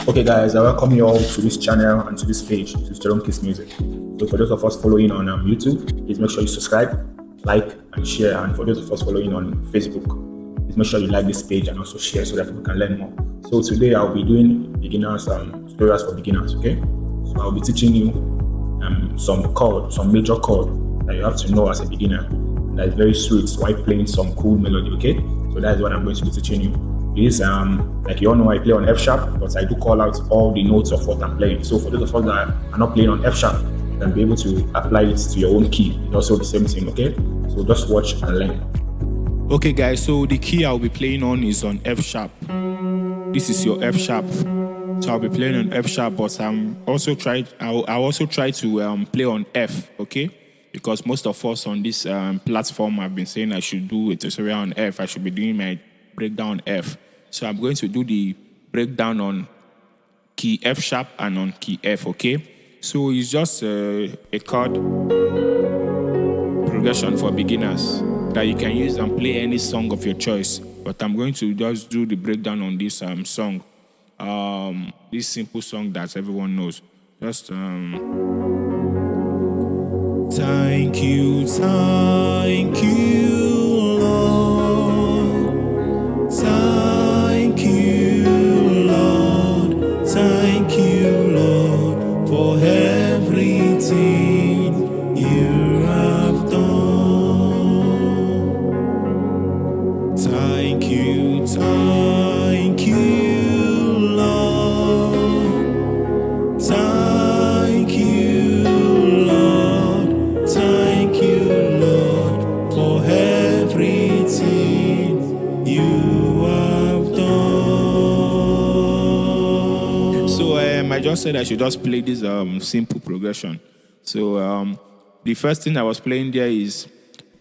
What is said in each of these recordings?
Okay, guys, I welcome you all to this channel and to this page. This is Jeromekeys Music. So, for those of us following on YouTube, please make sure you subscribe, like, and share. And for those of us following on Facebook, please make sure you like this page and also share so that people can learn more. So, today I'll be doing beginners tutorials for beginners. Okay, so I'll be teaching you some major chord that you have to know as a beginner. That is very sweet while playing some cool melody. Okay, so that is what I'm going to be teaching you. Is like you all know, I play on F sharp, but I do call out all the notes of what I'm playing. So for those of us that are not playing on F sharp, you can be able to apply it to your own key. It's also the same thing. Okay, so just watch and learn. Okay, guys, so the key I'll be playing on is on F sharp. This is your F sharp. So I'll be playing on F sharp, but I'll also try to play on F. Okay, because most of us on this platform have been saying I should do a tutorial on F. I should be doing my breakdown on F. So I'm going to do the breakdown on key F sharp and on key F, okay? So it's just a chord progression for beginners that you can use and play any song of your choice. But I'm going to just do the breakdown on this song. This simple song that everyone knows. Just thank you, Lord. Thank you, Lord. Thank you, Lord, for everything you have done. Thank you, Lord. Thank you, Lord. Thank you, Lord, for everything you have done. So I just said I should just play this simple progression. So the first thing I was playing there is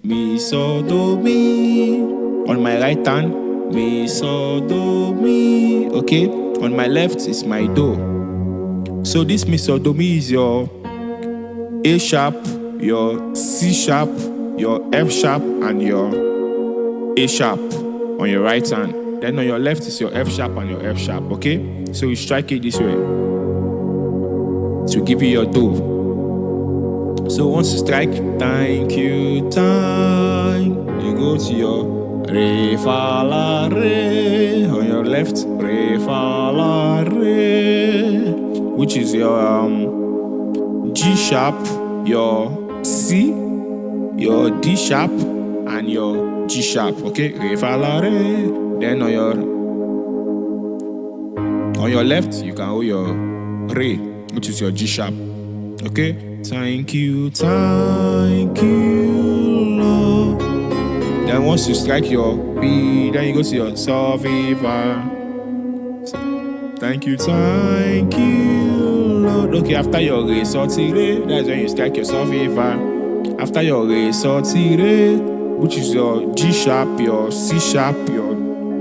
mi, so, do, mi. On my right hand, mi, so, do, mi. Okay, on my left is my do. So this mi, so, do, mi is your A sharp, your C sharp, your F sharp, and your A sharp on your right hand. Then on your left is your F sharp and your F sharp, okay? So you strike it this way to give you your do. So once you strike, thank you, you go to your Re, Fa, La, Re. On your left, Re, Fa, La, Re, which is your G sharp, your C, your D sharp, and your G sharp, okay? Re, Fa, La, Re. Then on your left, you can hold your Re, which is your G sharp, okay? Thank you, Lord. Then once you strike your B, then you go to your Sol, Fa, Fa. Thank you, Lord. Okay, after your Re, Sol, Ti, Re, that's when you strike your Sol, Fa, Fa. After your Re, Sol, Ti, Re, which is your G sharp, your C sharp, your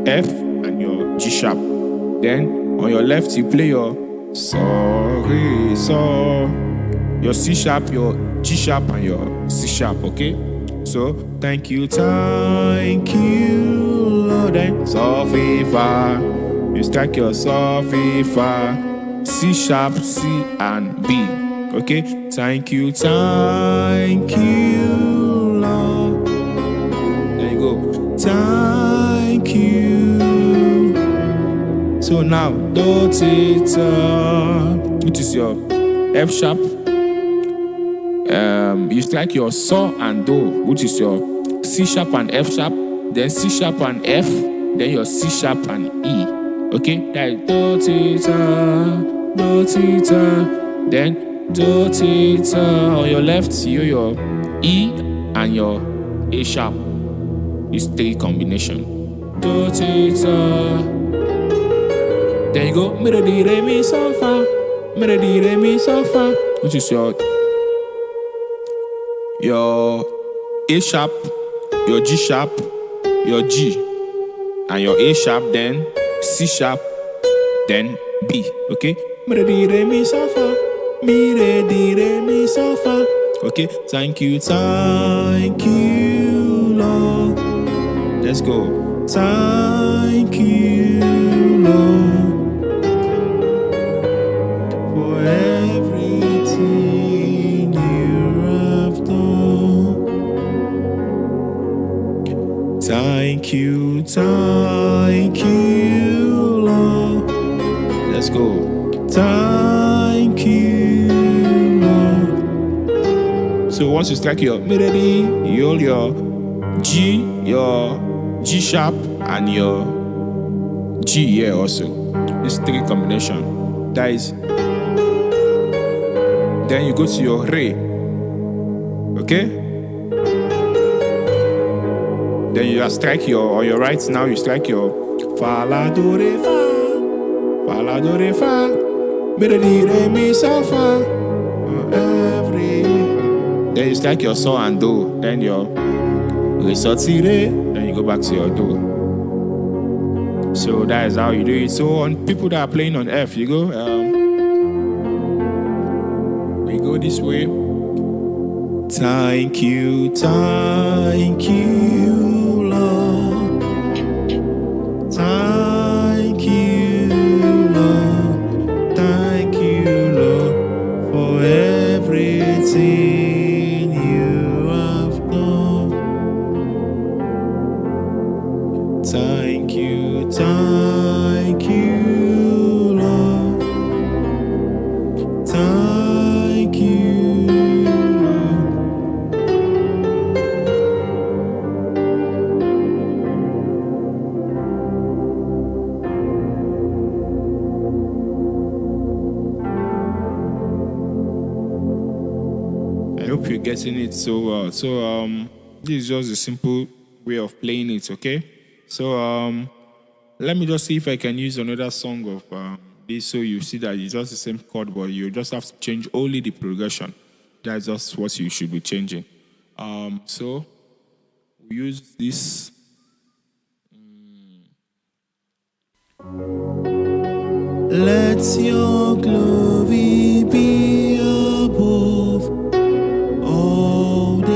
F, and your G sharp. Then on your left, you play your Sol, Re, Sol, your C sharp, your G sharp, and your C sharp, okay? So, thank you, Lord. Then Sol, Fa, Fa. You strike your Sol, Fa, Fa, C sharp, C, and B, okay? Thank you, Lord. There you go. Thank you. So now, do, ti, ta, which is your F sharp. You strike your Sol and do, which is your C sharp and F sharp. Then C sharp and F. Then your C sharp and E. Okay, that is do, ti, ta, do, ti, ta. Then do, ti, ta. On your left, you your E and your A sharp. It's 3 combination. Do, ti, ta. Then you go mi, re, di, re, mi, so, fa. Mi, re, di, re, mi, so, fa, which is your A sharp, your G sharp, your G, and your A sharp, then C sharp, then B. Okay? Mi, re, di, re, mi, so, fa. Mi, re, di, re, mi, so, fa. Okay? Thank you, Lord. Let's go. Thank you, Lord. thank you, Lord. Let's go. Thank you, Lord. So once you strike your melody, you hold your G sharp, and your G here also. This three combination. That is. Then you go to your Re. Okay? Then you strike on your right now, you strike your Fa, La, Do, Re, Fa. Fa, La, Do, Re, Fa. Mi, Re, Re, Mi, Sa, Fa. Every. Then you strike your Sol and Do. Then your Re, Sol, Ti, Re. Then you go back to your Do. So that is how you do it. So on people that are playing on F, you go, we go this way. Thank you, Lord. Thank you, Lord. Thank you, Lord, for everything you have done. Thank you, Lord. Thank you. I hope you're getting it so well. So this is just a simple way of playing it, okay? So let me just see if I can use another song of this, so you see that it's just the same chord, but you just have to change only the progression. That's just what you should be changing. So we use this. Let your glory be above all that.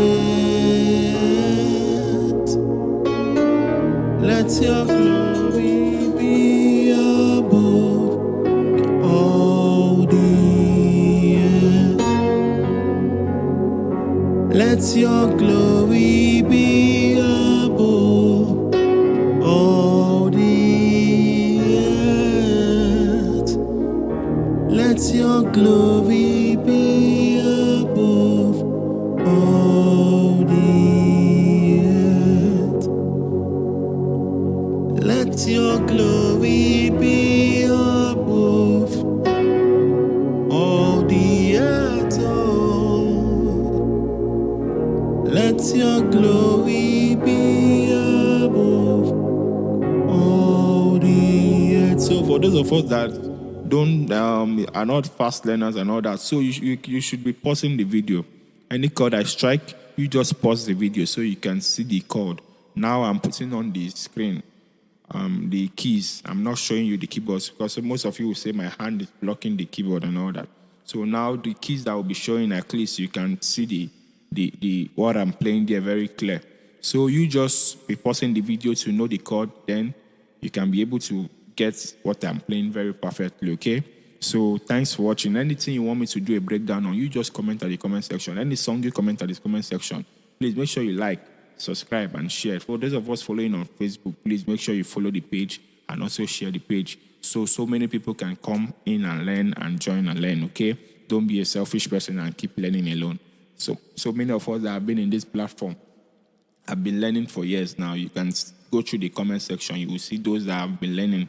Let your glory be above all the earth. Let your glory be above all the earth. Let your glory be above all the earth. Let your glory be above all the earth. Oh. Let your glory be above all the earth. So for those of us that don't are not fast learners and all that, so you should be pausing the video. Any chord I strike, you just pause the video so you can see the chord. Now I'm putting on the screen the keys. I'm not showing you the keyboards because most of you will say my hand is blocking the keyboard and all that. So now the keys that will be showing, at least you can see the what I'm playing there very clear. So you just be pausing the video to know the chord, then you can be able to get what I'm playing very perfectly, okay? So thanks for watching. Anything you want me to do a breakdown on, you just comment at the comment section. Any song you comment at the comment section. Please make sure you like, subscribe, and share. For those of us following on Facebook, please make sure you follow the page and also share the page so many people can come in and learn and join and learn, okay? Don't be a selfish person and keep learning alone. So many of us that have been in this platform have been learning for years now. You can go through the comment section. You will see those that have been learning.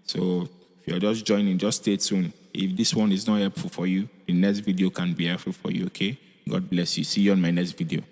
So if you're just joining, just stay tuned. If this one is not helpful for you, the next video can be helpful for you, okay? God bless you. See you on my next video.